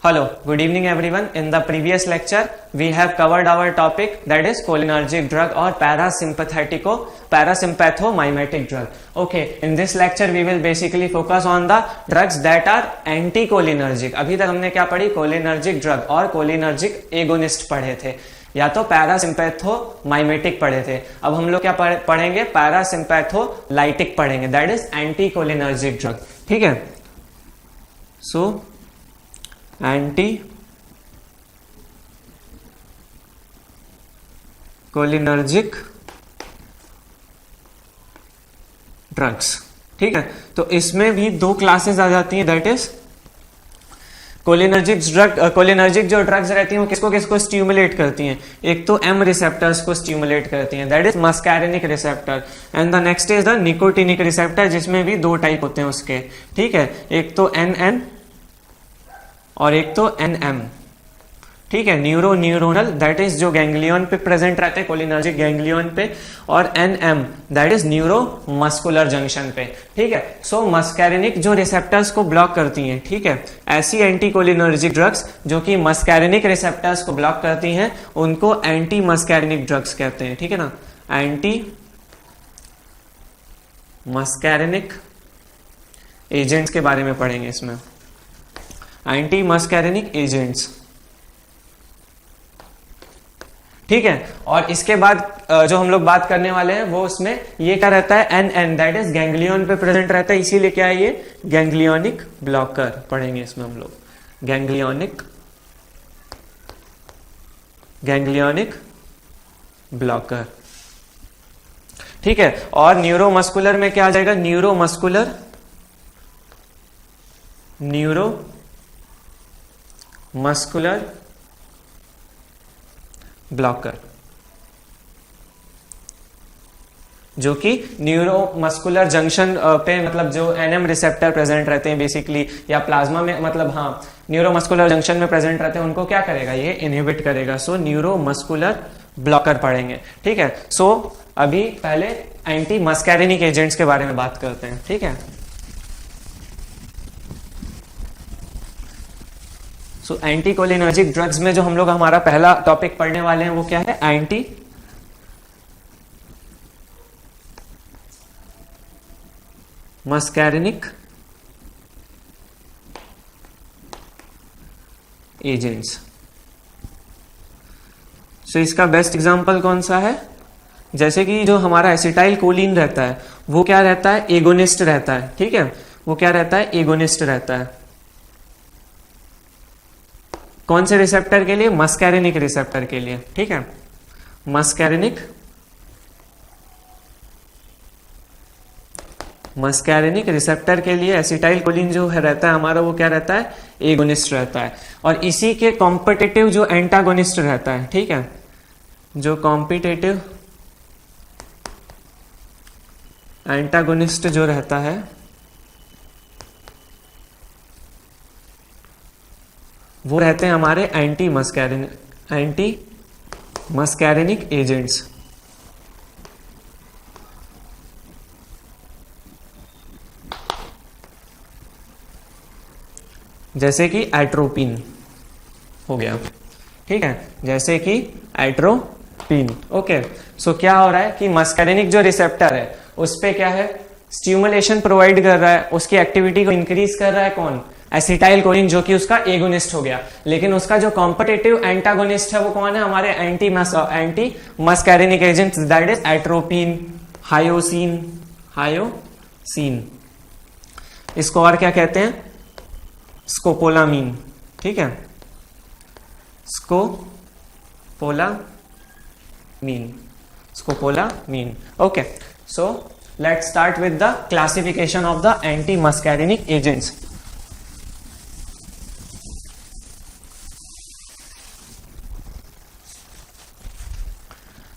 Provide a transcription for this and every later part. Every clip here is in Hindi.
Hello, good evening everyone. In the previous lecture, we have covered our topic that is cholinergic drug or parasympathomimetic drug. Okay, in this lecture we will basically focus on the drugs that are anticholinergic. अभी तक हमने क्या पढ़ी? Cholinergic drug और cholinergic agonist पढ़े थे, या तो पैरासिम्पैथोमाइमेटिक पढ़े थे. अब हम लोग क्या पढ़ेंगे? पैरासिम्पैथोलाइटिक पढ़ेंगे, दैट इज एंटीकोलिनर्जिक ड्रग. ठीक है, सो एंटी कोलिनर्जिक ड्रग्स. ठीक है, तो इसमें भी दो क्लासेस आ जाती हैं, दैट इज कोलिनर्जिक जो ड्रग्स रहती हैं वो किसको किसको स्टिमुलेट करती हैं? एक तो एम रिसेप्टर्स को स्टिमुलेट करती हैं, that is muscarinic receptor, and the next is the nicotinic receptor, जिसमें भी दो टाइप होते हैं उसके. ठीक है, एक तो एन और एक तो एन. ठीक है, न्यूरोनल दैट इज जो गैंग्लियन पे प्रेजेंट रहते हैं, कोलिनर्जिक गैंग्लियन पे, और M that is neuromuscular junction पे. ठीक है, सो मस्कैरिनिक जो रिसेप्टर्स को ब्लॉक करती हैं. ठीक है, ऐसी एंटीकोलिनर्जिक ड्रग्स जो कि मस्कैरिनिक रिसेप्टर्स को ब्लॉक करती हैं उनको एंटी मस्कैरिनिक ड्रग्स कहते हैं. ठीक है ना, एंटी मस्कैरिनिक एजेंट्स के बारे में पढ़ेंगे इसमें, एंटी मस्कैरिनिक एजेंट्स. ठीक है, और इसके बाद जो हम लोग बात करने वाले हैं वो उसमें ये क्या रहता है? एन दैट इज गैंग्लियन पे प्रेजेंट रहता है, इसीलिए क्या है ये? गैंग्लियोनिक ब्लॉकर पढ़ेंगे इसमें हम लोग, गैंग्लियोनिक ब्लॉकर. ठीक है, और न्यूरोमस्कुलर में क्या आ जाएगा? न्यूरोमस्कुलर ब्लॉकर, जो कि न्यूरोमस्कुलर जंक्शन पे, मतलब जो एनएम रिसेप्टर प्रेजेंट रहते हैं बेसिकली, या प्लाज्मा में, मतलब हाँ न्यूरोमस्कुलर जंक्शन में प्रेजेंट रहते हैं, उनको क्या करेगा? ये इनहिबिट करेगा. सो न्यूरोमस्कुलर ब्लॉकर पढ़ेंगे. ठीक है, सो अभी पहले एंटी मस्कैरिनिक एजेंट्स के बारे में बात करते हैं. ठीक है, सो एंटीकोलिनर्जिक ड्रग्स में जो हम लोग हमारा पहला टॉपिक पढ़ने वाले हैं वो क्या है? Anti muscarinic agents. सो इसका बेस्ट एग्जांपल कौन सा है? जैसे कि जो हमारा एसिटाइल कोलिन रहता है वो क्या रहता है? एगोनिस्ट रहता है. ठीक है, वो क्या रहता है? एगोनिस्ट रहता है. कौन से रिसेप्टर के लिए? मस्कैरिनिक रिसेप्टर के लिए. ठीक है, मस्कैरिनिक रिसेप्टर के लिए एसिटाइल कोलिन जो है रहता है हमारा, वो क्या रहता है? एगोनिस्ट रहता है. और इसी के कॉम्पिटिटिव जो एंटागोनिस्ट रहता है, ठीक है, जो कॉम्पिटिटिव एंटागोनिस्ट जो रहता है वो रहते हैं हमारे एंटी मस्कैरिनिक एजेंट्स. जैसे कि एट्रोपिन हो गया. ठीक है, जैसे कि एट्रोपिन. ओके, सो क्या हो रहा है कि मस्कैरिनिक जो रिसेप्टर है उस पे क्या है? स्टिमुलेशन प्रोवाइड कर रहा है, उसकी एक्टिविटी को इंक्रीज कर रहा है. कौन? एसिटाइल कोलिन, जो कि उसका एगोनिस्ट हो गया. लेकिन उसका जो कॉम्पिटिटिव एंटागोनिस्ट है वो कौन है? हमारे anti muscarinic agents, that is atropine, hyoscine. इसको और क्या कहते हैं? स्कोपोलामीन. ठीक है, scopolamine. Okay, so let's start with the classification of the anti muscarinic agents.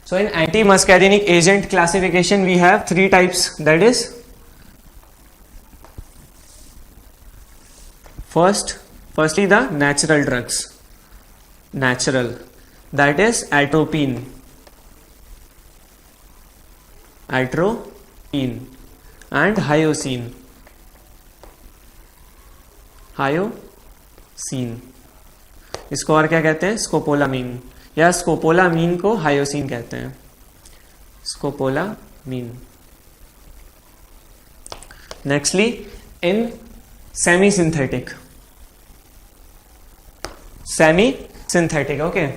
So in anti-muscarinic agent classification we have three types, that is firstly the natural drugs, that is atropine and hyoscine. इसको और क्या कहते हैं, स्कोपोलामीन, या स्कोपोलामीन को हायोसिन कहते हैं, scopolamine. Nextly in semi synthetic, okay,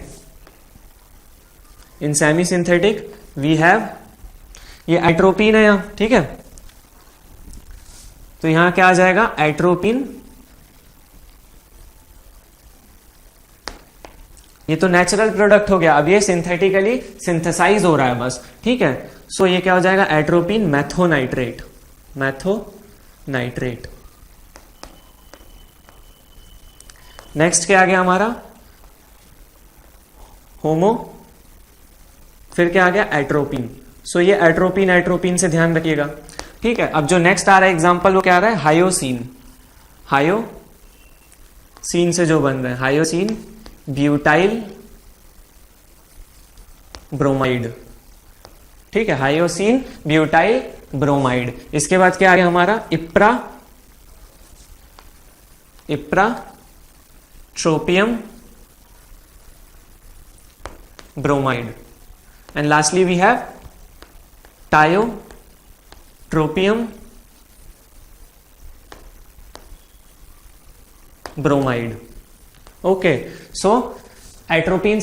in semi synthetic we have, ये एट्रोपिन है यहां, ठीक है, तो यहां क्या आ जाएगा, एट्रोपिन, ये तो नेचुरल प्रोडक्ट हो गया, अब ये सिंथेटिकली सिंथेसाइज हो रहा है बस, ठीक है। सो ये क्या हो जाएगा, एट्रोपिन मैथोनाइट्रेट, मैथोनाइट्रेट। नेक्स्ट क्या आ गया हमारा, होमो, फिर क्या आ गया, एट्रोपिन। सो ये एट्रोपिन से ध्यान रखिएगा, ठीक है। अब जो नेक्स्ट आ रहा है एग्जांपल वो क्या आ रहा है, हायोसिन, हायोसिन से जो बन रहा है, हायोसिन ब्यूटाइल ब्रोमाइड, ठीक है, हायोसिन ब्यूटाइल ब्रोमाइड। इसके बाद क्या आ गया हमारा, ipratropium bromide, and lastly we have tiotropium bromide. Okay, so atropine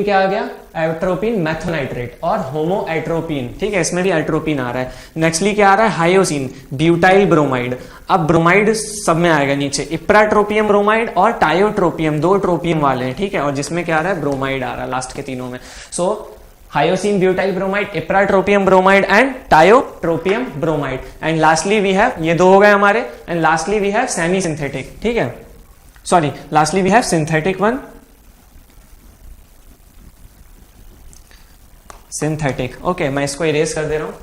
क्या आ गया, एट्रोपिन मैथोनाइट्रेट और होमो एट्रोपिन, ठीक है, इसमें भी एट्रोपिन आ रहा है। नेक्स्टली क्या आ रहा है, हायोसिन ब्यूटाइल ब्रोमाइड। अब ब्रोमाइड सब में आएगा नीचे, इप्राट्रोपियम ब्रोमाइड और टायोट्रोपियम, दो ट्रोपियम वाले हैं, ठीक है, और जिसमें क्या आ रहा है, ब्रोमाइड आ रहा है लास्ट के तीनों में। So hyoscine butyl bromide, ipratropium bromide and tiotropium bromide, and lastly we have, ये दो हो गए हमारे, and lastly we have semi synthetic, ठीक है, sorry, lastly we have synthetic one, synthetic. Okay, मैं इसको इरेज कर दे रहा हूं।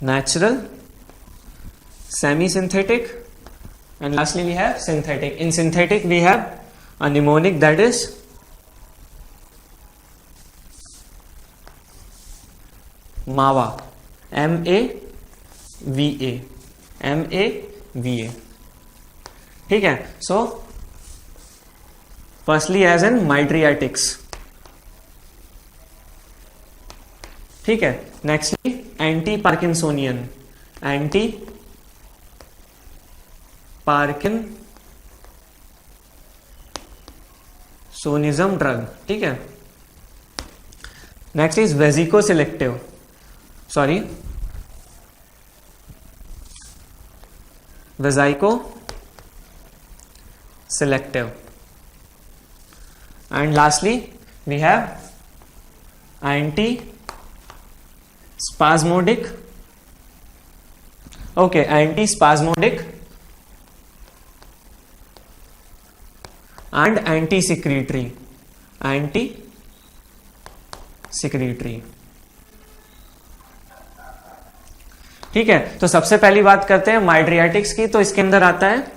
Natural, semi synthetic, and lastly we have synthetic. In synthetic we have a mnemonic that is MAVA, MAVA, MAVA, ठीक है। So firstly as in mydriatics, ठीक है। Nextly anti Parkinsonian, anti parkinsonism drug, ठीक है। Next is vesico selective, sorry, vesico selective, and lastly we have anti spasmodic, okay, anti spasmodic and anti secretory, ठीक है। तो सबसे पहली बात करते हैं माइड्रियाटिक्स की, तो इसके अंदर आता है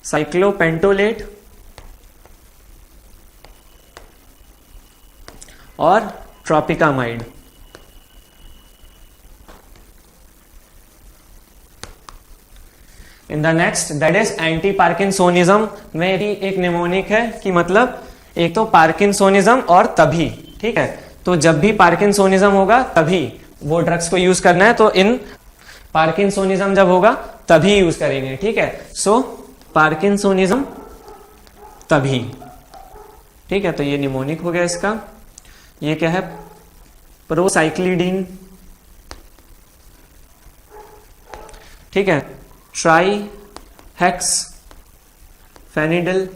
साइक्लोपेंटोलेट और tropicamide. In the next that is anti parkinsonism, में भी एक निमोनिक है कि मतलब एक तो पार्किंसोनिज्म और तभी, ठीक है, तो जब भी पार्किंसोनिज्म होगा तभी वो ड्रग्स को यूज करना है, तो इन पार्किंसोनिज्म जब होगा तभी यूज करेंगे, ठीक है। सो पार्किंसोनिज्म तभी, ठीक है, तो ये निमोनिक हो गया इसका। ये क्या है, प्रोसाइक्लिडीन, ठीक है, ट्राई हेक्स फेनिडल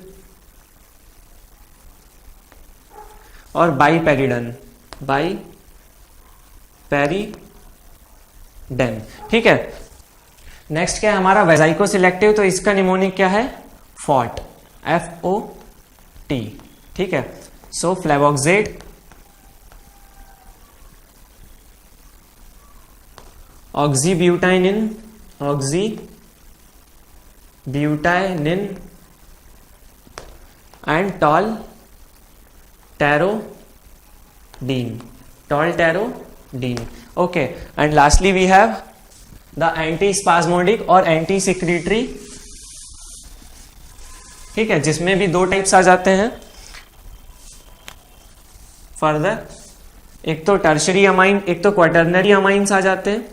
और बाईपेरिडन, ठीक है। नेक्स्ट क्या है हमारा, वेजाइको सिलेक्टिव, तो इसका निमोनिक क्या है, फॉट, FOT, ठीक है। So flavoxate, oxybutynin and tolterodine, tolterodine. Okay, and lastly we have the antispasmodic और anti-secretory, ठीक है, जिसमें भी दो टाइप्स आ जाते हैं फर्दर, एक तो टर्शरी अमाइन, एक तो क्वाटर्नरी अमाइंस आ जाते हैं,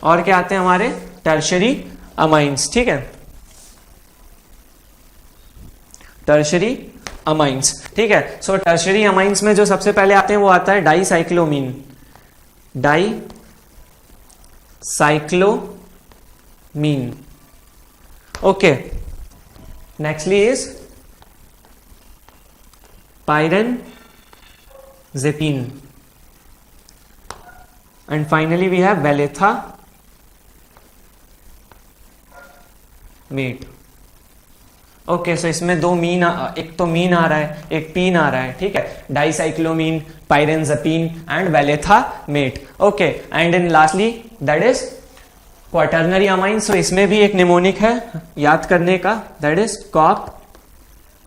और क्या आते हैं हमारे टर्शरी अमाइंस, ठीक है, टर्शरी अमाइंस, ठीक है। सो टर्शरी अमाइंस में जो सबसे पहले आते हैं वो आता है dicyclomine, dicyclomine, okay. Nextly is pirenzepine, and finally we have valethamate. Okay, so इसमें दो मीन, एक तो मीन आ रहा है, एक पीन आ रहा है, ठीक है, dicyclomine, pirenzepine and valethamate, okay. And in lastly that is quaternary amine, so इसमें भी एक निमोनिक है याद करने का, that is cop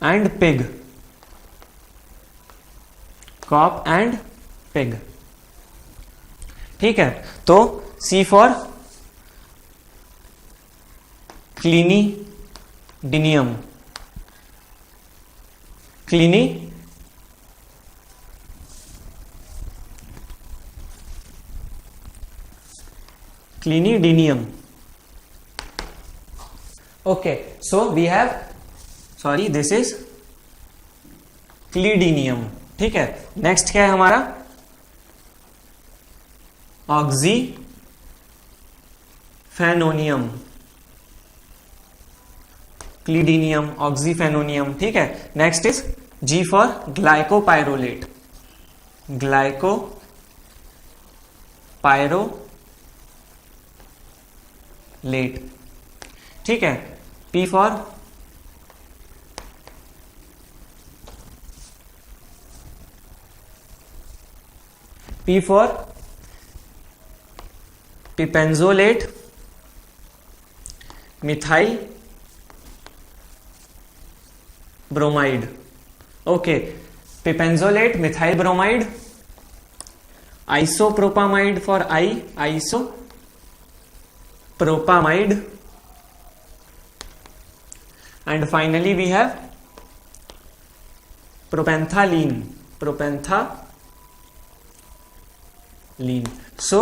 and pig, cop and pig, ठीक है। तो C for clinidinium, clinidinium, okay. So we have, sorry this is clidinium, ठीक है। नेक्स्ट क्या है हमारा, ऑक्सीफेनोनियम, क्लिडिनियम, ऑक्सीफेनोनियम, ठीक है। Next is G for glycopyrrolate, glycopyrrolate, ठीक है। P for pipenzolate methyl bromide, okay, pipenzolate methyl bromide, isopropamide for isopropamide, and finally we have propantheline, so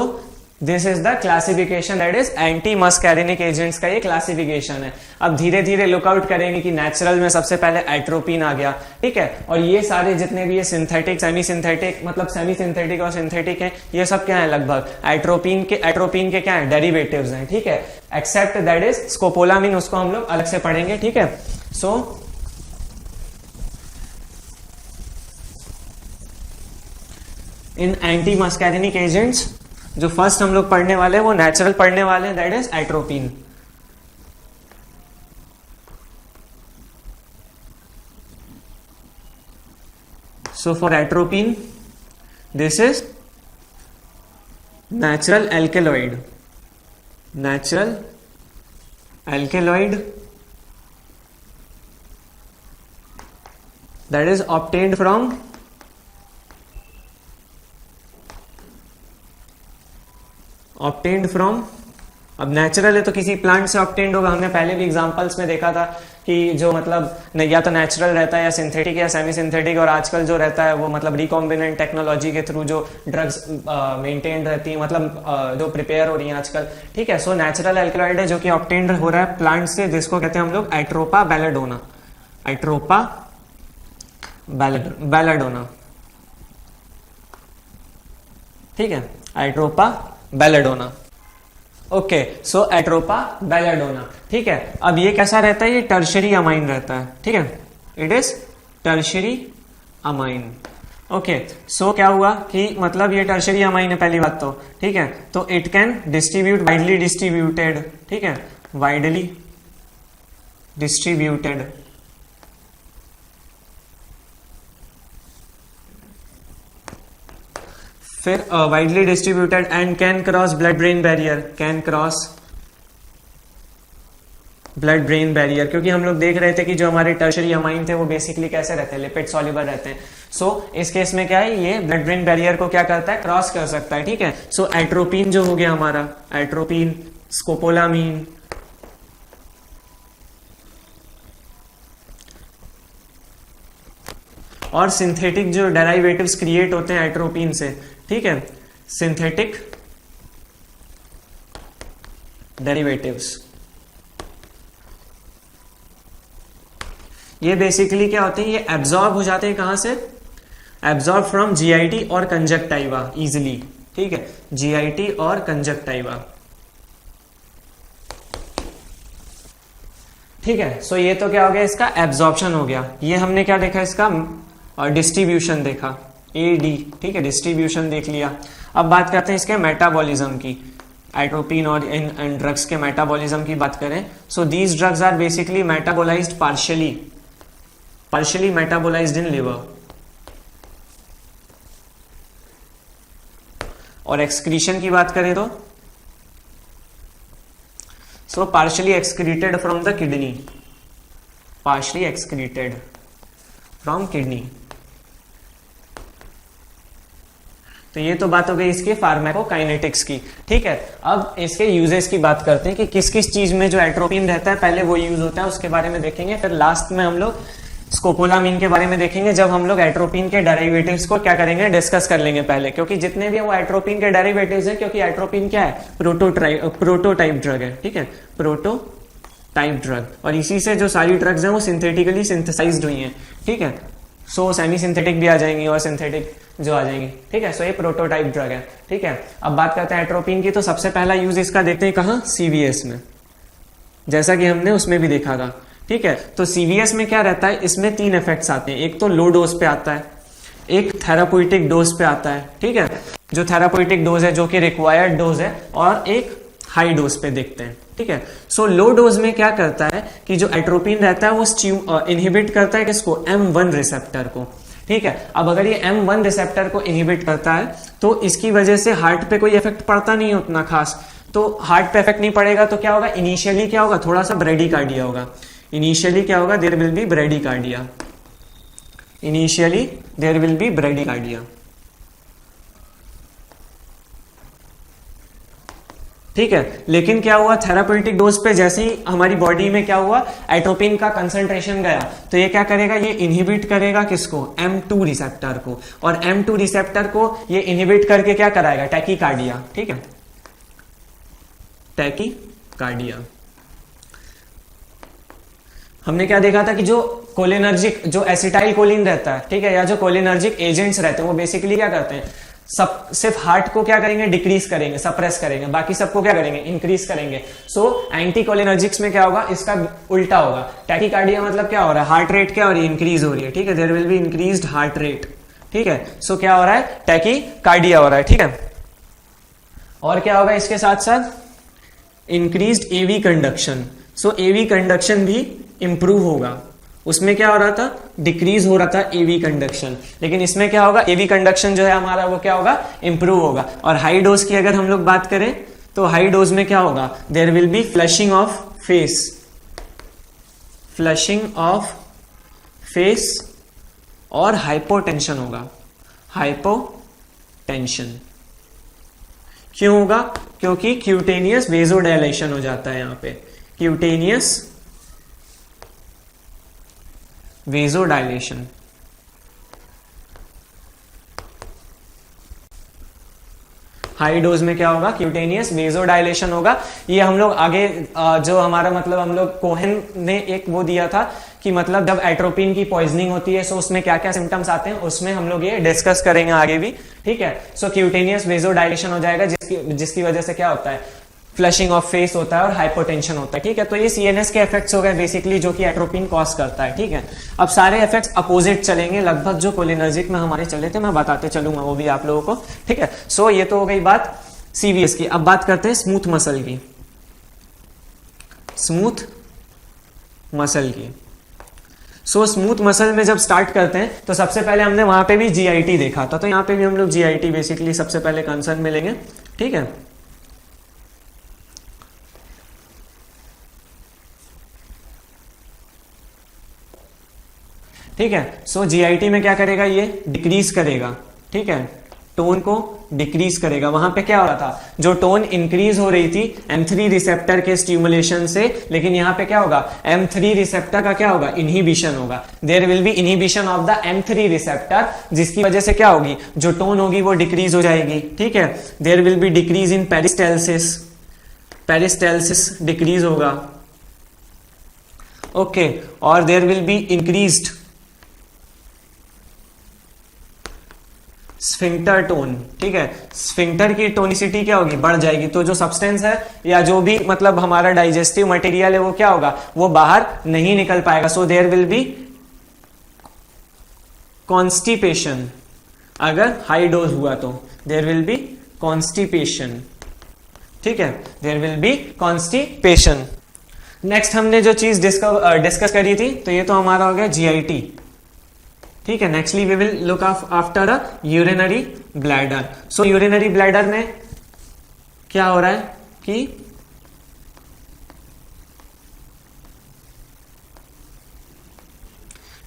this is the classification, that is anti muscarinic agents का ये क्लासिफिकेशन है। अब धीरे धीरे लुकआउट करेंगे कि नेचुरल में सबसे पहले एट्रोपिन आ गया, ठीक है, और ये सारे जितने भी ये सिंथेटिक, सेमी सिंथेटिक, मतलब सेमी सिंथेटिक और सिंथेटिक है, ये सब क्या है लगभग एट्रोपिन के क्या है डेरिवेटिव्स हैं, ठीक है, एक्सेप्ट दैट इज स्कोपोलामिन, उसको हम लोग अलग से पढ़ेंगे, ठीक है। सो इन एंटी मस्कैरिनिक एजेंट्स जो फर्स्ट हम लोग पढ़ने वाले हैं वो नेचुरल पढ़ने वाले हैं, that is atropine. So for atropine this is natural alkaloid that is obtained from अब नेचुरल है तो किसी प्लांट से ऑब्टेन्ड होगा, हमने पहले भी एग्जांपल्स में देखा था कि जो मतलब या तो नेचुरल रहता है या सिंथेटिक या सेमी सिंथेटिक, और आजकल जो रहता है वो मतलब रिकॉम्बिनेंट टेक्नोलॉजी के थ्रू जो ड्रग्स मेंटेन रहती है, मतलब जो प्रिपेयर हो रही है आजकल, ठीक है। सो नेचुरल एल्कलॉइड है जो कि ऑब्टेन्ड हो रहा है प्लांट से, जिसको कहते हैं हम लोग एट्रोपा बेलाडोना, ठीक है, एट्रोपा बेलाडोना, ओके। सो एट्रोपा बेलाडोना, ठीक है। अब ये कैसा रहता है, ये टर्शरी अमाइन रहता है, ठीक है, it is tertiary amine, okay. So क्या हुआ कि मतलब ये टर्शरी अमाइन है पहली बात तो, ठीक है, तो it can distribute, widely distributed, ठीक है, वाइडली डिस्ट्रीब्यूटेड, फिर widely distributed and can cross blood brain barrier, can cross blood brain barrier, क्योंकि हम लोग देख रहे थे कि जो हमारे टर्शरी अमाइन थे वो बेसिकली कैसे रहते हैं, लिपिड सॉल्युबल रहते हैं। सो इस केस में क्या है, ये ब्लड ब्रेन बैरियर को क्या करता है, क्रॉस कर सकता है, ठीक है। सो एट्रोपिन जो हो गया हमारा, एट्रोपिन, स्कोपोलामीन, और सिंथेटिक जो डेराइवेटिव्स क्रिएट होते हैं एट्रोपिन से, ठीक है, सिंथेटिक डेरिवेटिव्स, ये बेसिकली क्या होते हैं, ये एब्जॉर्ब हो जाते हैं कहां से, एब्जॉर्ब फ्रॉम जीआईटी और कंजक्टाइवा इजिली, ठीक है, जीआईटी और कंजक्टाइवा, ठीक है। सो ये तो क्या हो गया, इसका एब्जॉर्प्शन हो गया। ये हमने क्या देखा, इसका डिस्ट्रीब्यूशन देखा, एडी, ठीक है, डिस्ट्रीब्यूशन देख लिया। अब बात करते हैं इसके मेटाबॉलिज्म की, एट्रोपिन और इन ड्रग्स के मेटाबॉलिज्म की बात करें। So these drugs are basically metabolized partially metabolized in liver, और एक्सक्रीशन की बात करें तो सो partially excreted from the kidney, partially excreted from kidney। तो ये तो बात हो गई इसकी फार्माकोकाइनेटिक्स की, ठीक है। अब इसके यूजेस की बात करते हैं कि किस किस चीज में जो एट्रोपिन रहता है पहले वो यूज होता है, उसके बारे में देखेंगे। फिर लास्ट में हम लोग स्कोपोलामीन के बारे में देखेंगे, जब हम लोग एट्रोपिन के डेरिवेटिव्स को क्या करेंगे, डिस्कस कर लेंगे पहले, क्योंकि जितने भी वो एट्रोपिन के डेरिवेटिव्स हैं, क्योंकि एट्रोपिन क्या है, प्रोटोटाइप ड्रग है, ठीक है, प्रोटोटाइप ड्रग, और इसी से जो सारी ड्रग्स हैं वो सिंथेटिकली सिंथेसाइज्ड हुई हैं, ठीक है। सो सेमी सिंथेटिक भी आ जाएंगी और सिंथेटिक जो आ जाएंगी, ठीक है। सो ये प्रोटोटाइप ड्रग है, ठीक है। अब बात करते हैं एट्रोपिन की, तो सबसे पहला यूज इसका देखते हैं कहाँ, सीवीएस में, जैसा कि हमने उसमें भी देखा था, ठीक है। तो सीवीएस में क्या रहता है, इसमें 3 इफेक्ट्स आते हैं, एक तो लो डोज पे आता है, एक थेराप्यूटिक डोज पे आता है, ठीक है, जो थेराप्यूटिक डोज है जो कि रिक्वायर्ड डोज है, और एक हाई डोज पे देखते हैं, ठीक है। सो लो डोज में क्या करता है कि जो एट्रोपिन रहता है वो इनहिबिट करता है किसको, M1 रिसेप्टर को, ठीक है। अब अगर ये M1 रिसेप्टर को इनहिबिट करता है तो इसकी वजह से हार्ट पे कोई इफेक्ट पड़ता नहीं है उतना खास, तो हार्ट पे इफेक्ट नहीं पड़ेगा तो क्या होगा, इनिशियली क्या होगा, थोड़ा सा ब्रेडिकार्डिया होगा, इनिशियली क्या होगा, there will be bradycardia, initially there will be bradycardia, ठीक है। लेकिन क्या हुआ, थेराप्यूटिक डोज पे जैसे ही हमारी बॉडी में क्या हुआ, एट्रोपिन का कंसंट्रेशन गया, तो ये क्या करेगा, ये इनहिबिट करेगा किसको, M2 रिसेप्टर को, और M2 रिसेप्टर को ये इनहिबिट करके क्या कराएगा, टैकीकार्डिया, ठीक है, टैकीकार्डिया। हमने क्या देखा था कि जो कोलिनर्जिक, जो एसिटाइल कोलिन रहता है, ठीक है, या जो कोलिनर्जिक एजेंट्स रहते हैं वो बेसिकली क्या करते हैं, सब सिर्फ हार्ट को क्या करेंगे, डिक्रीज करेंगे, सप्रेस करेंगे, बाकी सबको क्या करेंगे, इंक्रीज करेंगे। सो एंटी कोलिनर्जिक्स में क्या होगा, इसका उल्टा होगा, टैकीकार्डिया मतलब क्या हो रहा है, हार्ट रेट क्या हो रही है, इंक्रीज हो रही है, ठीक है, there will be increased heart rate, ठीक है। सो क्या हो रहा है, टैकीकार्डिया हो रहा है, ठीक है। और क्या होगा इसके साथ साथ, इंक्रीज्ड एवी कंडक्शन, सो एवी कंडक्शन भी इंप्रूव होगा, उसमें क्या हो रहा था, डिक्रीज हो रहा था एवी कंडक्शन, लेकिन इसमें क्या होगा, एवी कंडक्शन जो है हमारा वो क्या होगा, इंप्रूव होगा। और हाई डोज की अगर हम लोग बात करें तो हाई डोज में क्या होगा, there will be flushing of face, flushing of face, और हाइपोटेंशन होगा, हाइपोटेंशन क्यों होगा, क्योंकि क्यूटेनियस वेजोडायलेशन हो जाता है, यहां पे क्यूटेनियस वेजोडायलेशन, हाई डोज में क्या होगा, क्यूटेनियस वेजोडायलेशन होगा। ये हम लोग आगे जो हमारा मतलब हम लोग कोहेन ने एक वो दिया था कि मतलब जब एट्रोपिन की पॉइजनिंग होती है, सो उसमें क्या क्या सिम्टम्स आते हैं, उसमें हम लोग ये डिस्कस करेंगे आगे भी, ठीक है। सो क्यूटेनियस वेजोडायलेशन हो जाएगा, जिसकी वजह से क्या होता है, फ्लशिंग ऑफ फेस होता है और हाइपोटेंशन होता है, ठीक है। तो ये सीएनएस के इफेक्ट्स हो गए बेसिकली, जो कि एट्रोपिन कॉज करता है, ठीक है। अब सारे इफेक्ट्स अपोजिट चलेंगे लगभग, जो कोलिनर्जिक में हमारे चले थे मैं बताते चलूंगा वो भी आप लोगों को, ठीक है। सो ये तो हो गई बात सीवीएस की। अब बात करते हैं स्मूथ मसल की, स्मूथ मसल की। सो स्मूथ मसल में जब स्टार्ट करते हैं तो सबसे पहले हमने वहां पे भी जीआईटी देखा था, तो यहाँ पे भी हम लोग जीआईटी बेसिकली सबसे पहले कंसर्न में लेंगे, ठीक है। ठीक है। सो जीआईटी में क्या करेगा, ये डिक्रीज करेगा, ठीक है, टोन को डिक्रीज करेगा। वहां पे क्या हो रहा था, जो टोन इंक्रीज हो रही थी M3 रिसेप्टर के स्टिमुलेशन से, लेकिन यहाँ पे क्या होगा, M3 रिसेप्टर का क्या होगा, इनहिबिशन होगा। There will be inhibition of the M3 receptor, जिसकी वजह से क्या होगी, जो टोन होगी वो डिक्रीज हो जाएगी, ठीक है। There will be decrease in peristalsis, peristalsis decrease होगा, ओके। और there will be increased sphincter tone, ठीक है। स्फिंक्टर की टोनिसिटी क्या होगी, बढ़ जाएगी। तो जो सब्सटेंस है या जो भी मतलब हमारा डाइजेस्टिव मटेरियल है वो क्या होगा, वो बाहर नहीं निकल पाएगा। So there will be constipation, अगर हाई डोज हुआ तो देयर विल बी कॉन्स्टिपेशन, ठीक है, there will be constipation. Next हमने जो चीज डिस्कस करी थी, तो ये तो हमारा हो गया जीआईटी, ठीक है। Nextly we will look after a urinary bladder. So urinary bladder में क्या हो रहा है कि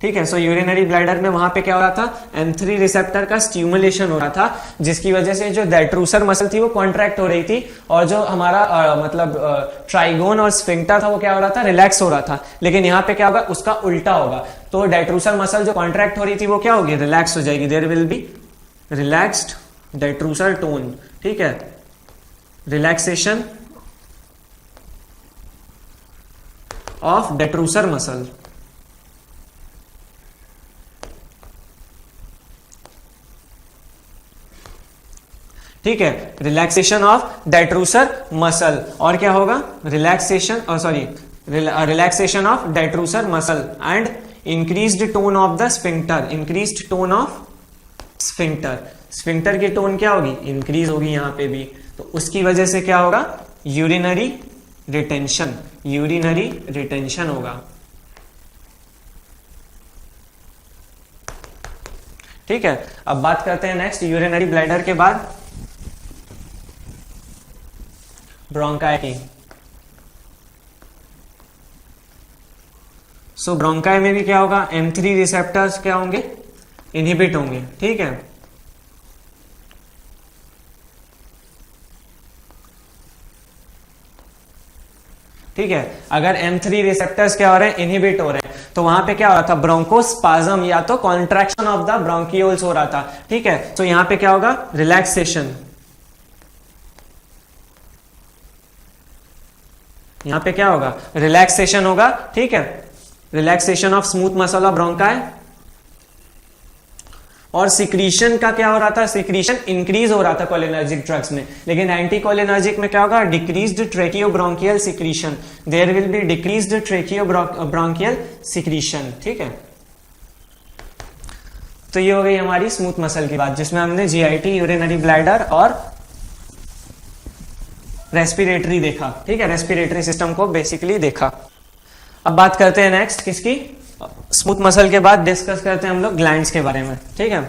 ठीक है। सो यूरिनरी ब्लैडर में वहां पे क्या हो रहा था, M3 रिसेप्टर का स्टिमुलेशन हो रहा था, जिसकी वजह से जो डेट्रूसर मसल थी वो कॉन्ट्रैक्ट हो रही थी, और जो हमारा मतलब ट्राइगोन और स्फिंक्टर था वो क्या हो रहा था, रिलैक्स हो रहा था। लेकिन यहाँ पे क्या होगा, उसका उल्टा होगा। तो डेट्रूसर मसल जो कॉन्ट्रैक्ट हो रही थी वो क्या होगी, रिलैक्स हो जाएगी। There will be relaxed detrusor tone, ठीक है, रिलैक्सेशन ऑफ डेट्रूसर मसल, ठीक है, रिलैक्सेशन ऑफ डेट्रूसर मसल। और क्या होगा, relaxation relaxation of detrusor muscle and increased tone of the sphincter, increased tone of sphincter. Sphincter की टोन क्या होगी, इंक्रीज होगी यहां पे भी। तो उसकी वजह से क्या होगा, यूरिनरी रिटेंशन, यूरिनरी रिटेंशन होगा, ठीक है। अब बात करते हैं नेक्स्ट यूरिनरी ब्लैडर के बाद ब्रोंकाई की। सो ब्रोंकाई में भी क्या होगा, M3 रिसेप्टर्स क्या होंगे, इनहिबिट होंगे, ठीक है। ठीक है, अगर M3 रिसेप्टर्स क्या हो रहे हैं, इनहिबिट हो रहे हैं, तो वहां पे क्या हो रहा था, ब्रोंकोस्पाज्म या तो कॉन्ट्रैक्शन ऑफ द ब्रोंकियोल्स हो रहा था, ठीक है। तो यहां पे क्या होगा, रिलैक्सेशन, यहां पे क्या होगा, रिलैक्सेशन होगा, ठीक है, relaxation of smooth muscle of bronchi. और सिक्रीशन का क्या हो रहा था, सिक्रीशन इंक्रीज हो रहा था कोलिनर्जिक ड्रग्स में, लेकिन एंटी कोलिनर्जिक में क्या होगा, decreased tracheobronchial secretion, there will be decreased tracheobronchial secretion, ठीक है। तो ये हो गई हमारी स्मूथ मसल की बात, जिसमें हमने जीआईटी, यूरिनरी ब्लैडर और रेस्पिरेटरी देखा, ठीक है, रेस्पिरेटरी सिस्टम को बेसिकली देखा। अब बात करते हैं नेक्स्ट किसकी, स्मूथ मसल के बाद डिस्कस करते हैं हम लोग ग्लैंड्स के बारे में, ठीक है।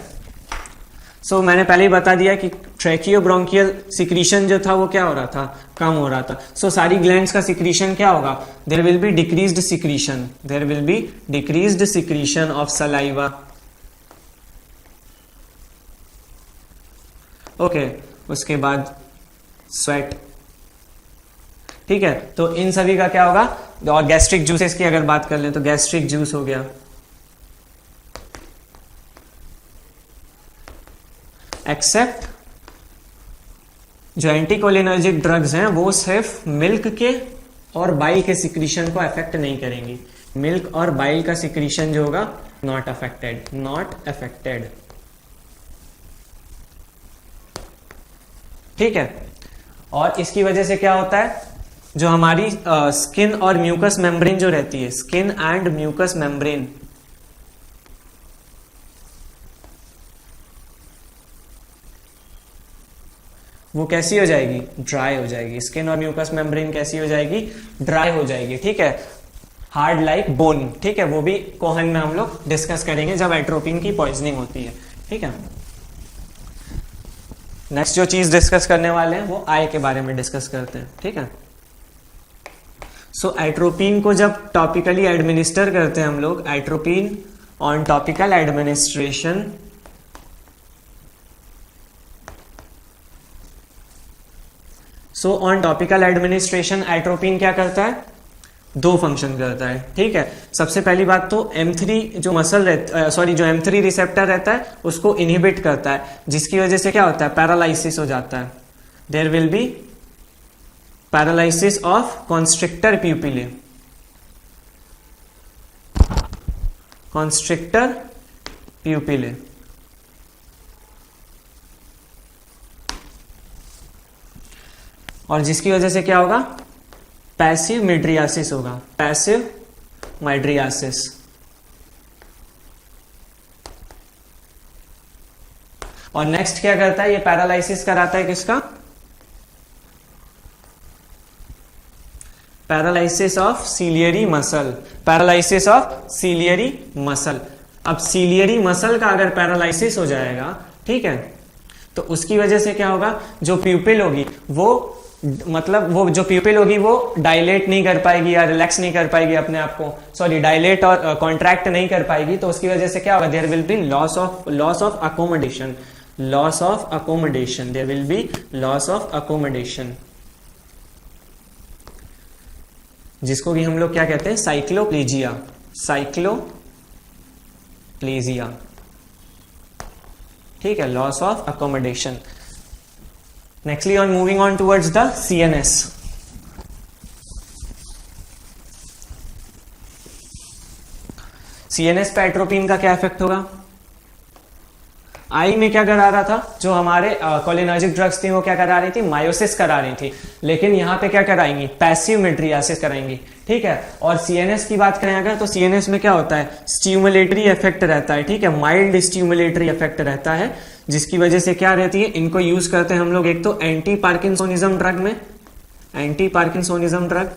सो मैंने पहले ही बता दिया कि ट्रेकियोब्रोंकियल सिक्रीशन जो था वो क्या हो रहा था, कम हो रहा था। सो सारी ग्लैंड्स का सिक्रीशन क्या होगा, there will be decreased secretion, there will be decreased secretion of saliva, okay. उसके बाद स्वेट, ठीक है। तो इन सभी का क्या होगा, और गैस्ट्रिक जूसेस की अगर बात कर लें तो गैस्ट्रिक जूस हो गया, एक्सेप्ट जो एंटीकोलिनर्जिक ड्रग्स हैं वो सिर्फ मिल्क के और बाइल के सिक्रीशन को अफेक्ट नहीं करेंगी। मिल्क और बाइल का सिक्रीशन जो होगा नॉट अफेक्टेड, नॉट अफेक्टेड, ठीक है। और इसकी वजह से क्या होता है, जो हमारी स्किन और म्यूकस मेम्ब्रेन जो रहती है, स्किन एंड म्यूकस मेम्ब्रेन, वो कैसी हो जाएगी, ड्राई हो जाएगी। स्किन और म्यूकस मेम्ब्रेन कैसी हो जाएगी, ड्राई हो जाएगी, ठीक है, हार्ड लाइक बोन, ठीक है। वो भी कोहन में हम लोग डिस्कस करेंगे जब एट्रोपिन की पॉइजनिंग होती है, ठीक है। नेक्स्ट जो चीज डिस्कस करने वाले हैं वो आई के बारे में डिस्कस करते हैं, ठीक है। सो एट्रोपिन को जब टॉपिकली एडमिनिस्टर करते हैं हम लोग, atropine on topical administration so on topical administration atropine क्या करता है, दो फंक्शन करता है, ठीक है। सबसे पहली बात तो M3 जो मसल रहता सॉरी जो M3 रिसेप्टर रहता है उसको इनहिबिट करता है, जिसकी वजह से क्या होता है, पैरालाइसिस हो जाता है। There will be paralysis of constrictor pupillae, constrictor pupillae. और जिसकी वजह से क्या होगा, पैसिव मिड्रियासिस होगा, पैसिव मिड्रियासिस। और नेक्स्ट क्या करता है, ये पैरालाइसिस कराता है किसका, paralysis of ciliary muscle, paralysis of ciliary muscle. अब सीलियरी मसल का अगर पैरालाइसिस हो जाएगा, ठीक है, तो उसकी वजह से क्या होगा, जो प्यूपिल होगी वो मतलब वो जो प्यूपिल होगी वो डायलेट नहीं कर पाएगी या रिलैक्स नहीं कर पाएगी अपने आप को, सॉरी डायलेट और कॉन्ट्रैक्ट नहीं कर पाएगी, तो उसकी वजह से क्या होगा, there will be loss of accommodation, loss of accommodation, there will be loss of accommodation, जिसको कि हम लोग क्या कहते हैं, साइक्लोप्लेजिया, साइक्लोप्लेजिया, ठीक है, loss of accommodation. Nextly on moving on towards the CNS. CNS पे एट्रोपिन का क्या इफेक्ट होगा, आई में क्या करा रहा था, जो हमारे कोलिनर्जिक ड्रग्स थी वो क्या करा रही थी, मायोसिस करा रही थी, लेकिन यहां पे क्या कराएंगी, पैसिव मिड्रियासिस कराएंगी, ठीक है। और CNS की बात करें अगर, तो CNS में क्या होता है, स्टिमुलेटरी इफेक्ट रहता है, ठीक है, माइल्ड स्टिमुलेटरी इफेक्ट रहता है, जिसकी वजह से क्या रहती है, इनको यूज करते हैं हम लोग एक तो एंटी पार्किंसोनिज्म ड्रग में, एंटी पार्किंसोनिज्म ड्रग,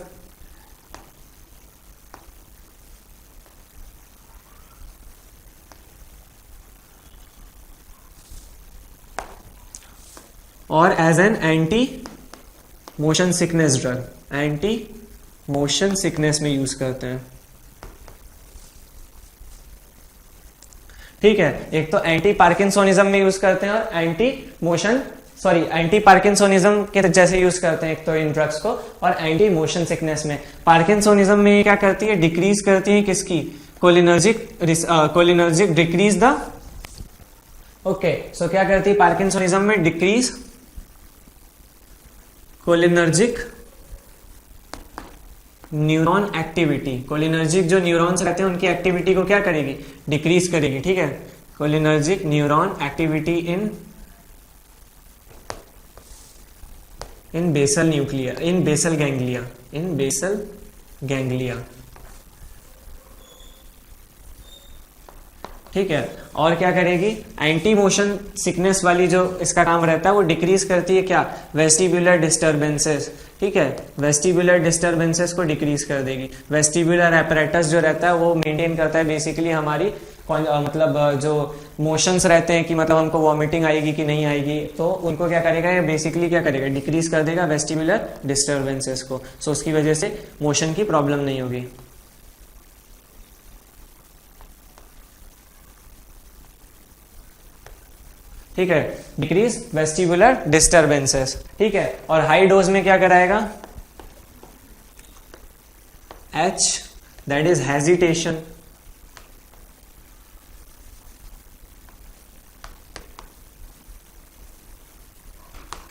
और as an anti motion sickness drug, anti motion sickness में यूज करते हैं, ठीक है। एक तो एंटी पार्किंसोनिज्म में यूज करते हैं और एंटी पार्किंसोनिज्म के जैसे यूज करते हैं एक तो इन ड्रग्स को, और एंटी मोशन सिकनेस में, पार्किंसोनिज्म में क्या करती है, डिक्रीज करती है किसकी, cholinergic decrease the, okay, so क्या करती है पार्किंसोनिज्म में, decrease cholinergic neuron activity, cholinergic जो न्यूरॉन्स रहते हैं उनकी एक्टिविटी को क्या करेगी, डिक्रीज करेगी, ठीक है, cholinergic neuron activity in basal nuclei, in basal ganglia, ठीक है। और क्या करेगी, एंटी मोशन सिकनेस वाली जो इसका काम रहता है वो डिक्रीज करती है क्या, वेस्टिब्युलर डिस्टर्बेंसेस, ठीक है, वेस्टिब्युलर डिस्टर्बेंसेस को डिक्रीज कर देगी। वेस्टिब्युलर apparatus जो रहता है वो मेंटेन करता है बेसिकली हमारी मतलब जो मोशंस रहते हैं कि मतलब हमको वॉमिटिंग आएगी कि नहीं आएगी, तो उनको क्या करेगा, ये बेसिकली क्या करेगा, डिक्रीज कर देगा वेस्टिब्युलर डिस्टर्बेंसेस को, सो उसकी वजह से मोशन की प्रॉब्लम नहीं होगी, ठीक है, डिक्रीज वेस्टिबुलर डिस्टर्बेंसेस, ठीक है। और हाई डोज में क्या कराएगा, H, that is hesitation,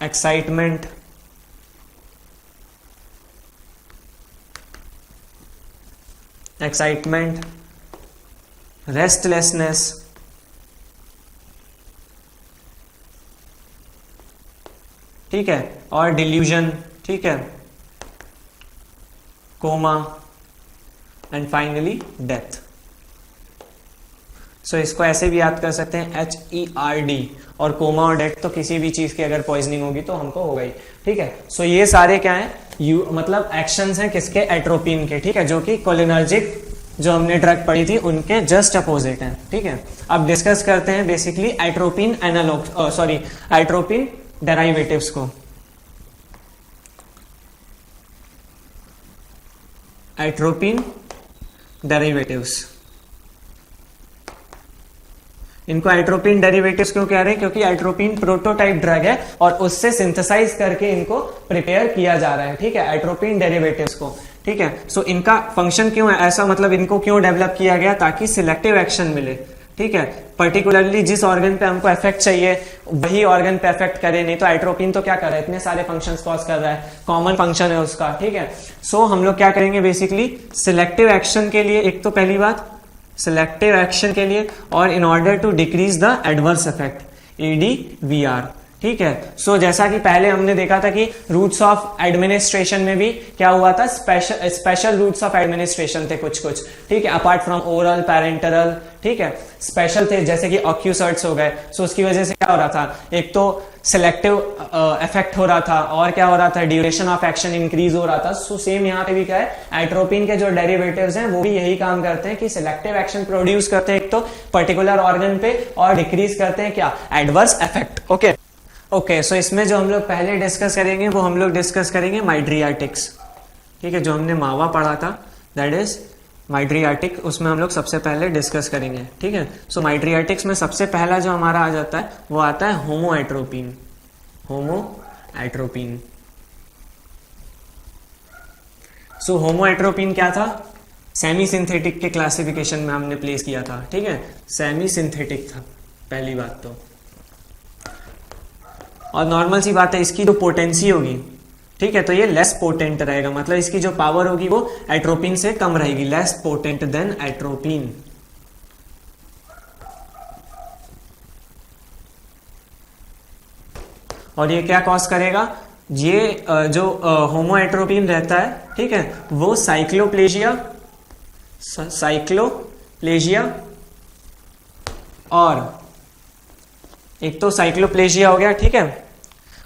excitement, restlessness, ठीक है, और डिल्यूजन, ठीक है, कोमा एंड फाइनली डेथ। सो इसको ऐसे भी याद कर सकते हैं HERD, और कोमा और डेथ तो किसी भी चीज की अगर पॉइजनिंग होगी तो हमको होगा ही, ठीक है। सो ये सारे क्या है, मतलब एक्शंस हैं किसके, एट्रोपिन के, ठीक है, जो कि कोलिनर्जिक जो हमने ड्रग पढ़ी थी उनके जस्ट अपोजिट हैं, ठीक है। अब डिस्कस करते हैं बेसिकली एट्रोपिन एनालॉग, एट्रोपिन डेराइवेटिव्स को। एट्रोपिन डेरिवेटिव्स, इनको एट्रोपिन डेरिवेटिव्स क्यों कह रहे हैं? क्योंकि एट्रोपिन प्रोटोटाइप ड्रग है और उससे सिंथेसाइज करके इनको प्रिपेयर किया जा रहा है, ठीक है, एट्रोपिन डेरिवेटिव्स को, ठीक है। सो इनका फंक्शन क्यों है ऐसा, मतलब इनको क्यों डेवलप किया गया? ताकि सिलेक्टिव एक्शन मिले, ठीक है, पर्टिकुलरली जिस ऑर्गन पे हमको इफेक्ट चाहिए वही ऑर्गन पे इफेक्ट करे। नहीं तो एट्रोपिन तो क्या कर रहा है, इतने सारे फंक्शंस कॉज कर रहा है, कॉमन फंक्शन है उसका, ठीक है। सो हम लोग क्या करेंगे बेसिकली सिलेक्टिव एक्शन के लिए, एक तो पहली बात सिलेक्टिव एक्शन के लिए, और in order to decrease the adverse effect, ADVR, ठीक है। सो जैसा कि पहले हमने देखा था कि रूट्स ऑफ एडमिनिस्ट्रेशन में भी क्या हुआ था, स्पेशल रूट्स ऑफ एडमिनिस्ट्रेशन थे कुछ कुछ, ठीक है, अपार्ट फ्रॉम ओरल पैरेंटरल, ठीक है, स्पेशल थे जैसे कि ऑक्यूसर्ट्स हो गए। सो उसकी वजह से क्या हो रहा था, एक तो सिलेक्टिव इफेक्ट हो रहा था और क्या हो रहा था, ड्यूरेशन ऑफ एक्शन इंक्रीज हो रहा था। सो सेम यहाँ पे भी क्या है, एट्रोपिन के जो डेरिवेटिव्स हैं वो भी यही काम करते हैं कि सिलेक्टिव एक्शन प्रोड्यूस करते हैं एक तो पर्टिकुलर ऑर्गन पे, और डिक्रीज करते हैं क्या, एडवर्स इफेक्ट। ओके, सो इसमें जो हम लोग पहले डिस्कस करेंगे वो हम लोग डिस्कस करेंगे माइड्रियाटिक्स, ठीक है, जो हमने मावा पढ़ा था, दैट इज माइड्रियाटिक, उसमें हम लोग सबसे पहले डिस्कस करेंगे, ठीक है। सो माइड्रियाटिक्स में सबसे पहला जो हमारा आ जाता है वो आता है होमोएट्रोपिन। सो होमोएट्रोपिन क्या था, सेमी सिंथेटिक के क्लासिफिकेशन में हमने प्लेस किया था, ठीक है, सेमी सिंथेटिक था पहली बात तो। और नॉर्मल सी बात है, इसकी जो पोटेंसी होगी, ठीक है, तो ये लेस पोटेंट रहेगा, मतलब इसकी जो पावर होगी वो एट्रोपिन से कम रहेगी, लेस पोटेंट देन एट्रोपिन। और ये क्या कॉज करेगा, ये जो होमोएट्रोपिन रहता है, ठीक है, वो साइक्लोप्लेजिया और एक तो साइक्लोप्लेजिया हो गया, ठीक है,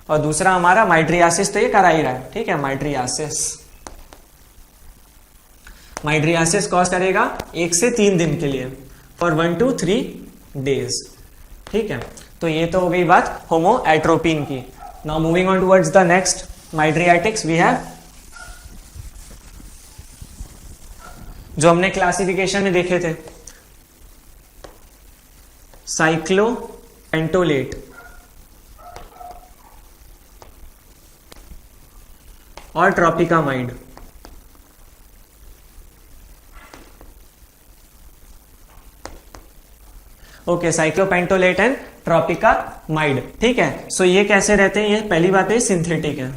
और दूसरा हमारा माइड्रियासिस, तो ये करा ही रहा है, ठीक है, माइड्रियासिस कॉज करेगा 1 से 3 दिन के लिए, फॉर 1 to 3 days, ठीक है। तो ये तो हो गई बात होमोएट्रोपिन की। Now moving on towards the next mydriatics, we have जो हमने क्लासिफिकेशन में देखे थे, साइक्लोपेंटोलेट और tropicamide. Okay, cyclopentolate and tropicamide, ठीक है। सो ये कैसे रहते हैं, ये पहली बात है सिंथेटिक है,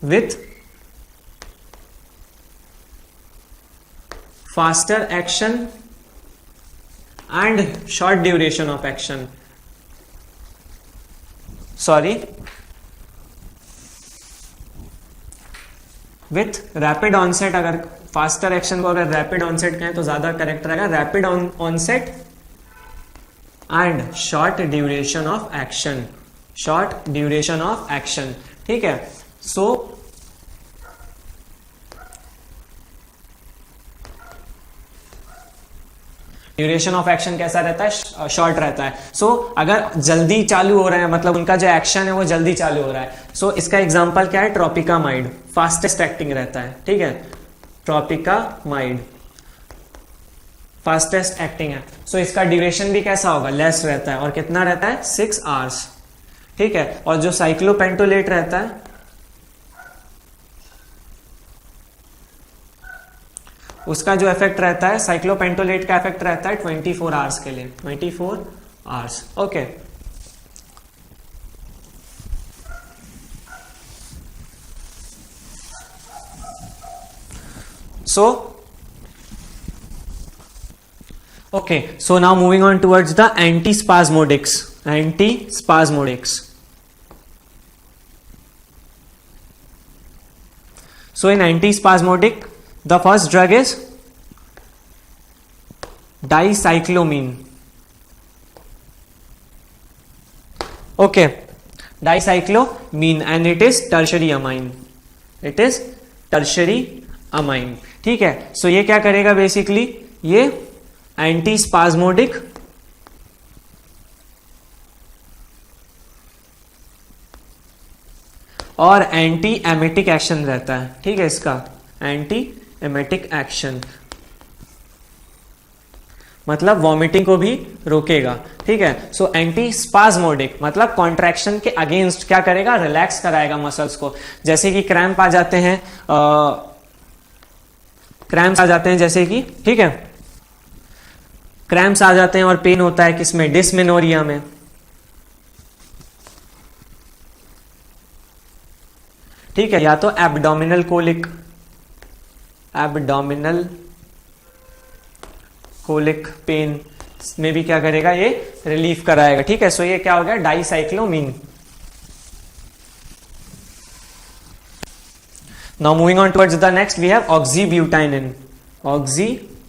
with faster action and short duration of action, with rapid onset. अगर फास्टर एक्शन को अगर रैपिड ऑनसेट कहें तो ज्यादा करेक्ट रहेगा, rapid onset and short duration of action, ठीक है। सो ड्यूरेशन ऑफ एक्शन कैसा रहता है, शॉर्ट रहता है। सो अगर जल्दी चालू हो रहा है, मतलब उनका जो एक्शन है वो जल्दी चालू हो रहा है। सो इसका एग्जांपल क्या है, ट्रोपिकामाइड, फास्टेस्ट एक्टिंग रहता है, ठीक है, ट्रोपिकामाइड फास्टेस्ट एक्टिंग है। सो इसका ड्यूरेशन भी कैसा होगा, लेस रहता है, और कितना रहता है, 6 hours, ठीक है। और जो साइक्लोपेंटोलेट रहता है उसका जो इफेक्ट रहता है, साइक्लोपेंटोलेट का इफेक्ट रहता है 24 hours के लिए, 24 hours, okay. So now moving on towards the antispasmodics. So in antispasmodic, the first drug is dicyclomine. Okay, dicyclomine, and it is tertiary amine. ठीक है। सो ये क्या करेगा बेसिकली, ये एंटीस्पाज्मोडिक और एंटी एमेटिक एक्शन रहता है, ठीक है, इसका एंटी एमेटिक एक्शन। मतलब वॉमिटिंग को भी रोकेगा, ठीक है। सो एंटी स्पाज्मोडिक मतलब कॉन्ट्रैक्शन के अगेंस्ट क्या करेगा, रिलैक्स कराएगा मसल्स को। जैसे कि क्रैम्प आ जाते हैं, क्रैम्प्स आ जाते हैं जैसे कि, ठीक है, क्रैम्प्स आ जाते हैं और पेन होता है किसमें, डिस्मेनोरिया में, ठीक है, या तो abdominal colic, abdominal colic pen में भी क्या करेगा, ये रिलीफ कराएगा, ठीक है। सो ये क्या हो गया, dicyclomine. Now moving on towards the next we have oxybutynin, oxybutynin,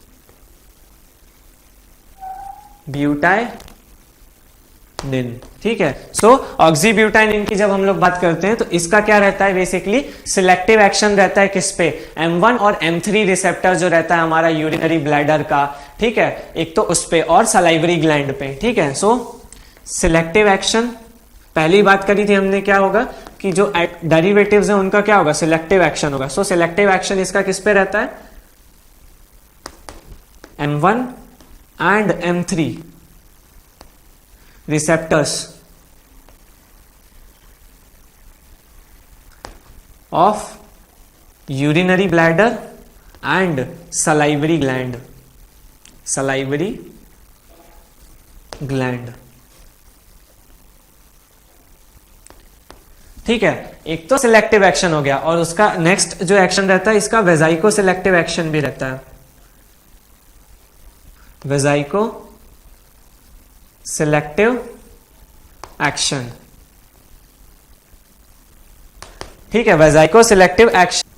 ठीक है। सो ऑक्सीब्यूटाइनिन की जब हम लोग बात करते हैं तो इसका क्या रहता है, बेसिकली सिलेक्टिव एक्शन रहता है किस पे, M1 और M3 रिसेप्टर जो रहता है हमारा यूरिनरी ब्लैडर का, ठीक है, एक तो उस पे और सलाइवरी ग्लैंड पे, ठीक है। सो सिलेक्टिव एक्शन, पहली बात करी थी हमने, क्या होगा कि जो डेरिवेटिव्स हैं उनका क्या होगा, सिलेक्टिव एक्शन होगा। सो सिलेक्टिव एक्शन इसका किस पे रहता है, M1 and M3 receptors of urinary bladder and salivary gland, ठीक है। एक तो सिलेक्टिव एक्शन हो गया और उसका नेक्स्ट जो एक्शन रहता है इसका वेजाइको सिलेक्टिव एक्शन भी रहता है, वेजाइको सिलेक्टिव एक्शन, ठीक है, वेजाइको सिलेक्टिव एक्शन।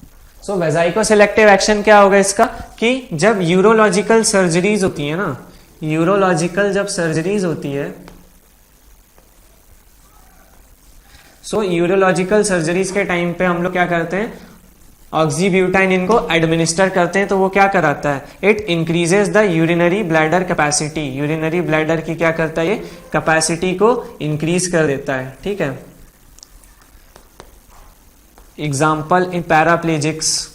सो वेजाइको सिलेक्टिव एक्शन क्या होगा इसका, कि जब यूरोलॉजिकल सर्जरीज होती है ना, यूरोलॉजिकल जब सर्जरीज होती है, सो यूरोलॉजिकल सर्जरीज के टाइम पे हम लोग क्या करते हैं, ऑक्सीब्यूटाइनिन को एडमिनिस्टर करते हैं, तो वो क्या कराता है, it increases the urinary bladder capacity, urinary bladder की क्या करता है, ये कैपेसिटी को इंक्रीज कर देता है, ठीक है। एग्जाम्पल इन पैराप्लेजिक्स,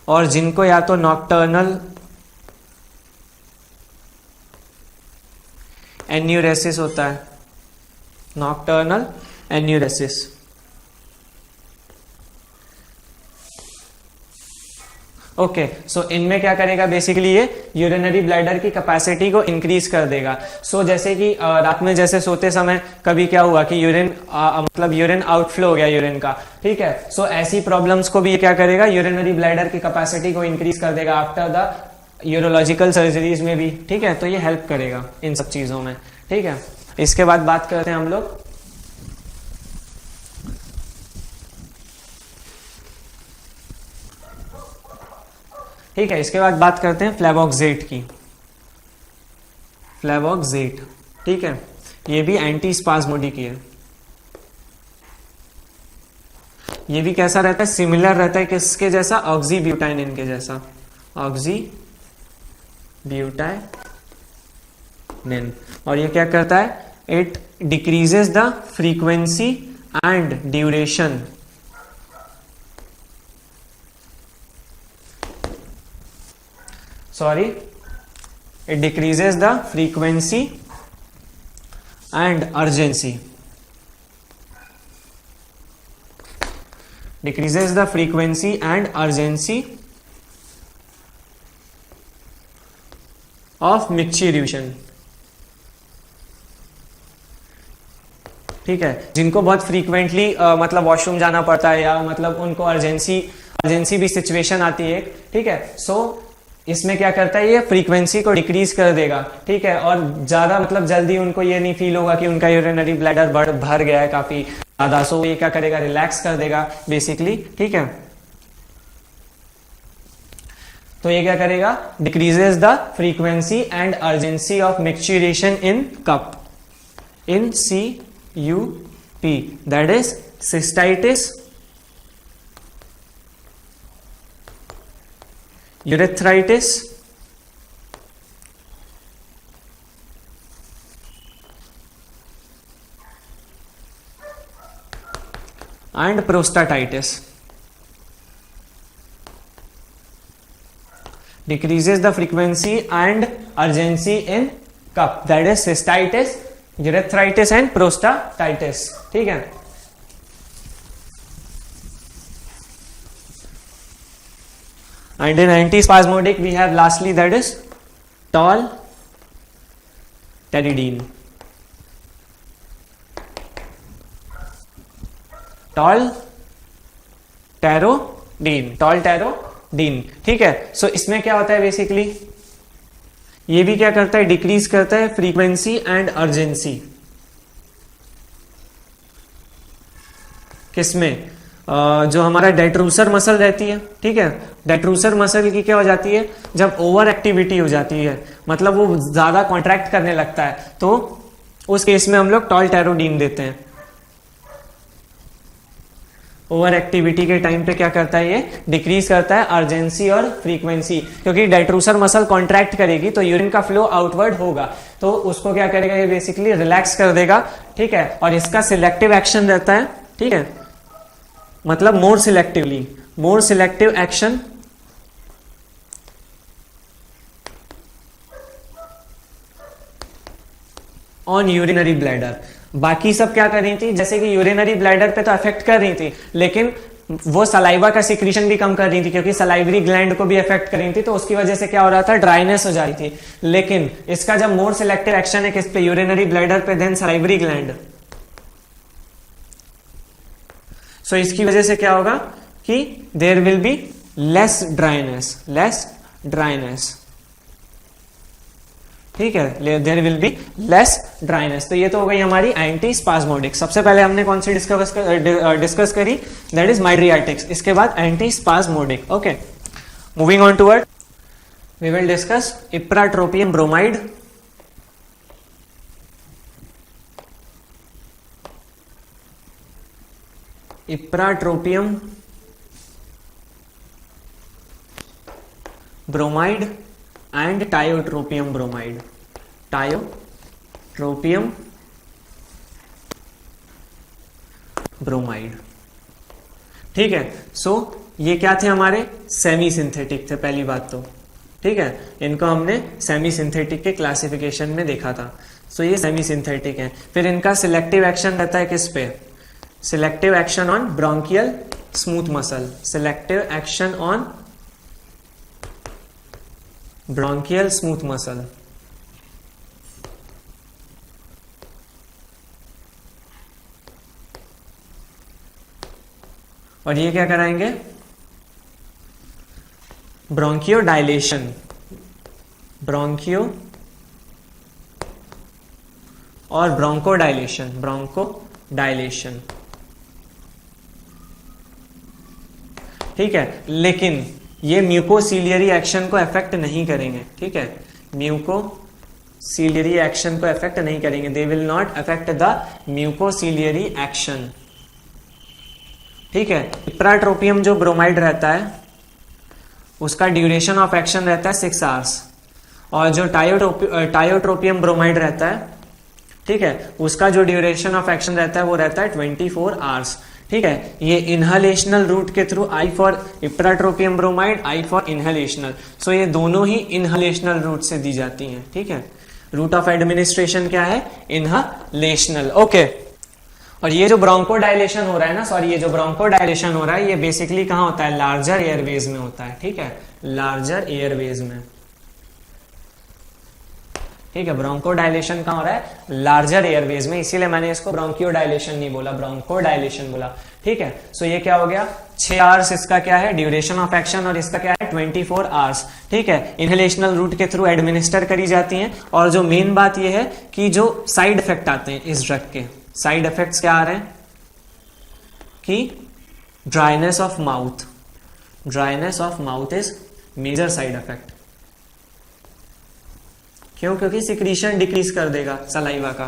और जिनको या तो नॉक्टर्नल एन्यूरेसिस होता है, नॉक्टर्नल एन्यूरेसिस, ओके। सो इनमें क्या करेगा, बेसिकली ये यूरिनरी ब्लैडर की कैपेसिटी को इंक्रीज कर देगा। सो जैसे कि रात में जैसे सोते समय कभी क्या हुआ कि यूरिन मतलब यूरिन आउटफ्लो हो गया यूरिन का, ठीक है। सो ऐसी प्रॉब्लम्स को भी ये क्या करेगा, यूरिनरी ब्लैडर की कैपेसिटी को इंक्रीज कर देगा आफ्टर द यूरोलॉजिकल सर्जरीज में भी, ठीक है। तो ये हेल्प करेगा इन सब चीजों में, ठीक है। इसके बाद बात करते हैं हम लोग ठीक है, इसके बाद बात करते हैं फ्लेवोक्सेट की, फ्लेवोक्सेट, ठीक है, ये भी एंटी स्पाज्मोडिक है। ये भी कैसा रहता है, सिमिलर रहता है किसके जैसा, ऑक्सीब्यूटाइनिन के जैसा, ऑक्सीब्यूटाइनिन। और ये क्या करता है, it decreases the frequency and duration it decreases the frequency and urgency, decreases the frequency and urgency of micturition, ठीक है। जिनको बहुत फ्रीक्वेंटली मतलब वॉशरूम जाना पड़ता है या मतलब उनको अर्जेंसी भी सिचुएशन आती है, ठीक है। सो इसमें क्या करता है, ये फ्रीक्वेंसी को डिक्रीज कर देगा, ठीक है, और ज्यादा मतलब जल्दी उनको ये नहीं फील होगा कि उनका यूरिनरी ब्लैडर भर गया है काफी ज्यादा। सो ये क्या करेगा, रिलैक्स कर देगा बेसिकली, ठीक है। तो ये क्या करेगा, decreases the frequency and urgency of micturition in cup, in CUP, that is cystitis, urethritis and prostatitis, decreases the frequency and urgency in cup, that is cystitis, urethritis and prostatitis. ठीक है. And in antispasmodic we have lastly that is tolterodine. टॉलटेरोडीन. ठीक है. सो इसमें क्या होता है बेसिकली, ये भी क्या करता है, डिक्रीज करता है फ्रीक्वेंसी एंड अर्जेंसी. किसमें, जो हमारा डेट्रूसर मसल रहती है. ठीक है. डेट्रूसर मसल की क्या हो जाती है, जब ओवर एक्टिविटी हो जाती है, मतलब वो ज्यादा कॉन्ट्रैक्ट करने लगता है, तो उस केस में हम लोग टॉलटेरोडीन देते हैं. ओवर एक्टिविटी के टाइम पे क्या करता है, ये डिक्रीज करता है अर्जेंसी और फ्रीक्वेंसी, क्योंकि डेट्रूसर मसल कॉन्ट्रैक्ट करेगी तो यूरिन का फ्लो आउटवर्ड होगा, तो उसको क्या करेगा, ये बेसिकली रिलैक्स कर देगा. ठीक है. और इसका सिलेक्टिव एक्शन रहता है. ठीक है. मतलब more selective action on urinary bladder. बाकी सब क्या कर रही थी, जैसे कि यूरिनरी ब्लैडर पे तो अफेक्ट कर रही थी, लेकिन वो सलाइवा का सिक्रीशन भी कम कर रही थी, क्योंकि सलाइवरी ग्लैंड को भी अफेक्ट कर रही थी, तो उसकी वजह से क्या हो रहा था, ड्राइनेस हो जा रही थी. लेकिन इसका जब मोर सिलेक्टिव एक्शन है किस पे, यूरिनरी ब्लैडर पे, देन सलाइवरी ग्लैंड. सो इसकी वजह से क्या होगा कि there will be less dryness. ठीक है. There will be less dryness. तो ये तो हो गई हमारी एंटी स्पाज्मोडिक. सबसे पहले हमने कौन सी डिस्कस करी, दैट इज माइड्रियाटिक्स. इसके बाद anti spasmodic. Okay. Moving on toward we will discuss ipratropium bromide. Ipratropium bromide and tiotropium bromide. ठीक है. सो ये क्या थे, हमारे सेमी सिंथेटिक थे पहली बात तो. ठीक है. इनको हमने सेमी सिंथेटिक के क्लासिफिकेशन में देखा था. सो ये सेमी सिंथेटिक है. फिर इनका सिलेक्टिव एक्शन रहता है किस पे, selective action on bronchial smooth muscle. Selective action on bronchial smooth muscle. और ये क्या कराएंगे, ब्रोंकियो डायलेशन और ब्रोंकोडाइलेशन. ठीक है. लेकिन ये म्यूकोसिलियरी एक्शन को अफेक्ट नहीं करेंगे. ठीक है. म्यूकोसिलियरी एक्शन को अफेक्ट नहीं करेंगे. They will not affect the mucociliary action. ठीक है. इप्राट्रोपियम जो ब्रोमाइड रहता है उसका ड्यूरेशन ऑफ एक्शन रहता है 6 आवर्स, और जो टायोट्रोपियम ब्रोमाइड रहता है, ठीक है, उसका जो ड्यूरेशन ऑफ एक्शन रहता है वो रहता है 24 आवर्स. ठीक है. ये इनहलेशनल रूट के through, I for ipratropium bromide, I for inhalational. So ये दोनों ही इनहलेशनल रूट से दी जाती हैं. ठीक है. रूट ऑफ एडमिनिस्ट्रेशन क्या है, इनहलेशनल. ओके. और ये जो ब्रोंकोडाइलेशन हो रहा है ना, ये जो ब्रोंकोडाइलेशन हो रहा है, ये बेसिकली कहां होता है, लार्जर एयरवेज में होता है. ठीक है. लार्जर एयरवेज में. ठीक है. ब्रोंकोडाइलेशन कहां हो रहा है, लार्जर एयरवेज में. इसीलिए मैंने इसको ब्रोंकियोडाइलेशन नहीं बोला, ब्रोंकोडाइलेशन बोला. ठीक है. सो ये क्या हो गया, 6 आवर्स इसका क्या है ड्यूरेशन ऑफ एक्शन, और इसका क्या है 24 आवर्स. ठीक है. इनहेलेशनल रूट के थ्रू एडमिनिस्टर करी जाती हैं. और जो मेन बात ये है कि जो साइड इफेक्ट आते हैं इस ड्रग के, साइड इफेक्ट्स क्या आ रहे हैं कि dryness of mouth is major side effect. क्यों, क्योंकि सिक्रीशन डिक्रीज कर देगा सलाइवा का.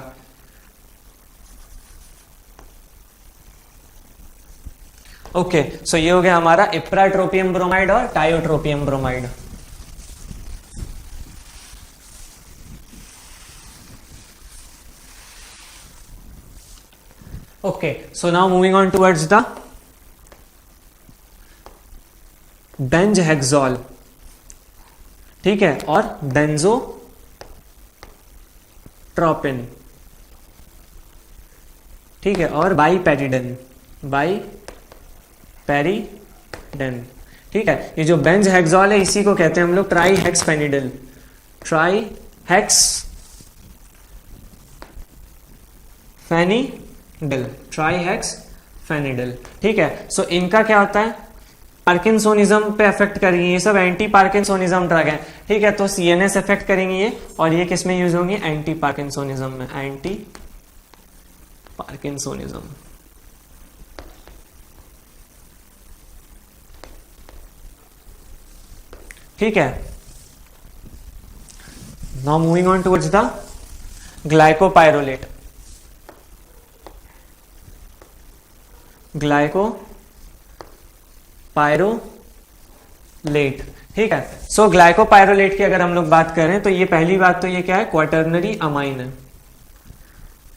ओके. सो ये हो गया हमारा इप्राट्रोपियम ब्रोमाइड और tiotropium bromide. Okay, so now moving on towards the benzohexol. ठीक है, और बेंजोट्रोपिन, ठीक है, और बाईपेरिडेन, ठीक है। ये जो बेंज हेक्सॉल है इसी को कहते हैं हम लोग ट्राईहेक्सफेनिडिल, ट्राईहेक्सफेनिडिल, ठीक है। सो इनका क्या होता है, पार्किंसोनिज्म पे अफेक्ट करेंगे, ये सब एंटी पार्किंसोनिज्म ड्रग है, ठीक है। तो सीएनएस अफेक्ट करेंगे ये, और ये किस में यूज होंगे, एंटी पार्किंसोनिज्म में, एंटी पार्किंसोनिज्म, ठीक है। Now moving on towards the glycopyrrolate, glycopyrrolate, ठीक है। सो ग्लाइकोपाइरोलेट की अगर हम लोग बात करें तो ये पहली बात तो ये क्या है, क्वाटर्नरी अमाइन है,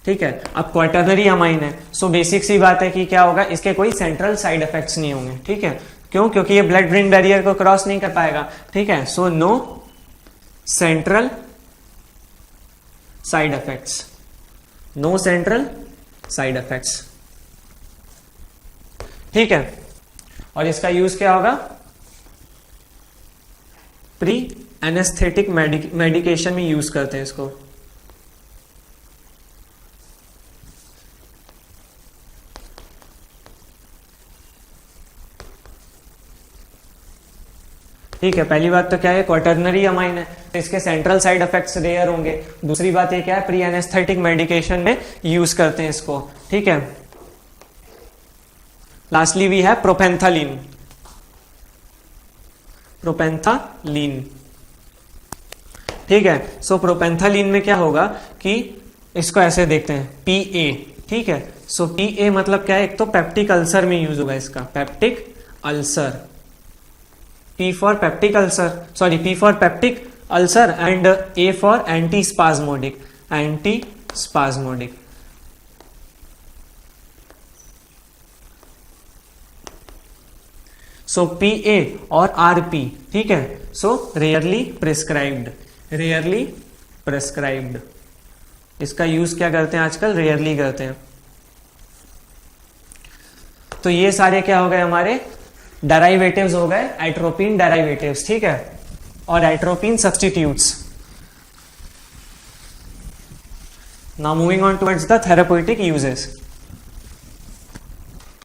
ठीक है। अब क्वाटर्नरी अमाइन है, सो बेसिक सी बात है कि क्या होगा, इसके कोई सेंट्रल साइड इफेक्ट्स नहीं होंगे, ठीक है। क्यों, क्योंकि ये ब्लड ब्रेन बैरियर को क्रॉस नहीं कर पाएगा, ठीक है। So no central side effects, no central side effects, ठीक है। और इसका यूज क्या होगा, प्री एनेस्थेटिक मेडिकेशन में यूज करते हैं इसको, ठीक है। पहली बात तो क्या है, क्वाटर्नरी अमाइन है तो इसके सेंट्रल साइड इफेक्ट्स रेयर होंगे। दूसरी बात ये क्या है, प्री एनेस्थेटिक मेडिकेशन में यूज करते हैं इसको, ठीक है। लास्टली वी है प्रोपेंथालीन, ठीक है। सो प्रोपेंथालीन में क्या होगा कि इसको ऐसे देखते हैं, PA, ठीक है। सो PA मतलब क्या है, एक तो पेप्टिक अल्सर में यूज होगा इसका, peptic ulcer, P for peptic ulcer, sorry, P for peptic ulcer and A for antispasmodic, so PA और RP, ठीक है। so rarely prescribed, इसका यूज क्या करते हैं आजकल, रेयरली करते हैं। तो ये सारे क्या हो गए हमारे डेराइवेटिव्स हो गए, एट्रोपिन डेराइवेटिव्स, ठीक है, और atropine substitutes. Now moving on towards the therapeutic uses.